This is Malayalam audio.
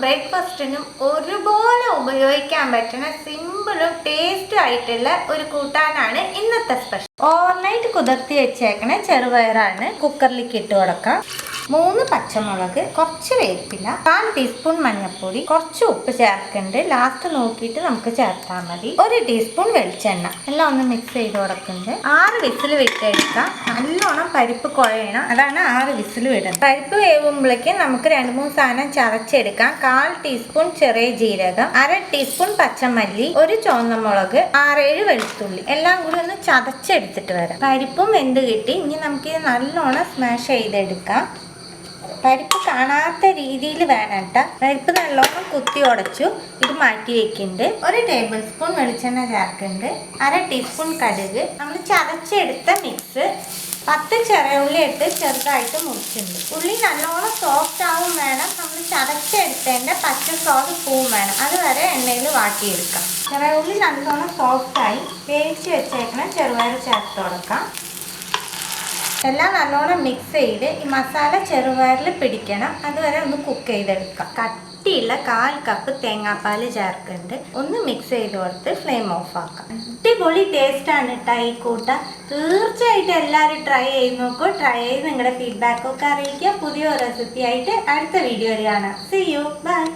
ബ്രേക്ക്ഫാസ്റ്റിനും ഒരുപോലെ ഉപയോഗിക്കാൻ പറ്റുന്ന സിമ്പിളും ടേസ്റ്റും ആയിട്ടുള്ള ഒരു കൂട്ടാനാണ് ഇന്നത്തെ സ്പെഷ്യൽ. ഓവർനൈറ്റ് കുതിർത്തി വെച്ചേക്കണ ചെറുപയറാണ് കുക്കറിലേക്ക് ഇട്ട് കൊടുക്കാം. 3 പച്ചമുളക്, കുറച്ച് വേപ്പില, 1/4 ടീസ്പൂൺ മഞ്ഞൾപ്പൊടി, കുറച്ച് ഉപ്പ് ചേർക്കുന്നുണ്ട്. ലാസ്റ്റ് നോക്കിയിട്ട് നമുക്ക് ചേർത്താൽ മതി. 1 ടീസ്പൂൺ വെളിച്ചെണ്ണ. എല്ലാം ഒന്ന് മിക്സ് ചെയ്ത് കൊടുക്കുന്നുണ്ട്. 6 വിസിൽ വിട്ടെടുക്കാം. നല്ലോണം പരിപ്പ് കുഴയണം, അതാണ് 6 വിസിൽ വിടുന്നത്. പരിപ്പ് വേവുമ്പോഴേക്കും നമുക്ക് 2-3 സാധനം ചതച്ചെടുക്കാം. 1/4 ടീസ്പൂൺ ചെറിയ ജീരകം, 1/2 ടീസ്പൂൺ പച്ചമല്ലി, 1 ചുവന്ന മുളക്, 6-7 വെളുത്തുള്ളി, എല്ലാം കൂടി ഒന്ന് ചതച്ചെടുത്തിട്ട് വരാം. പരിപ്പും വെന്ത് കിട്ടി. ഇനി നമുക്ക് നല്ലോണം സ്മാഷ് ചെയ്തെടുക്കാം. പരിപ്പ് കാണാത്ത രീതിയിൽ വേണം കേട്ടോ. പരിപ്പ് നല്ലോണം കുത്തി ഉടച്ചു. ഇത് മാറ്റി വെക്കുന്നുണ്ട്. 1 ടേബിൾ സ്പൂൺ വെളിച്ചെണ്ണ ചേർക്കുന്നുണ്ട്. 1/2 ടീസ്പൂൺ കടുക്, നമ്മൾ ചതച്ചെടുത്ത മിക്സ്, 10 ചെറിയ ഉള്ളി ഇട്ട് ചെറുതായിട്ട് മുറിച്ചിട്ടുണ്ട്. ഉള്ളി നല്ലോണം സോഫ്റ്റ് ആവും വേണം. നമ്മൾ ചതച്ചെടുത്തതിൻ്റെ പച്ച സോസ് പൂവും വേണം. അതുവരെ എണ്ണയിൽ വാട്ടിയെടുക്കാം. ചെറിയ ഉള്ളി നല്ലോണം സോഫ്റ്റായി വേവിച്ച് വെച്ചേക്കണം. ചെറുപയർ ചേർത്ത് കൊടുക്കാം. എല്ലാം നല്ലോണം മിക്സ് ചെയ്ത് ഈ മസാല ചെറുപയറിൽ പിടിക്കണം. അതുവരെ ഒന്ന് കുക്ക് ചെയ്തെടുക്കാം. കട്ടിയുള്ള 1/4 കപ്പ് തേങ്ങാപ്പാൽ ചേർക്കുന്നുണ്ട്. ഒന്ന് മിക്സ് ചെയ്ത് കൊടുത്ത് ഫ്ലെയിം ഓഫ് ആക്കാം. അടിപൊളി ടേസ്റ്റാണ് കേട്ടോ ഈ കൂട്ടാൻ. തീർച്ചയായിട്ടും എല്ലാവരും ട്രൈ ചെയ്ത് നോക്കൂ. ട്രൈ ചെയ്ത് നിങ്ങളുടെ ഫീഡ്ബാക്കൊക്കെ അറിയിക്കുക. പുതിയ റെസിപ്പി ആയിട്ട് അടുത്ത വീഡിയോയിൽ കാണാം. See you, by.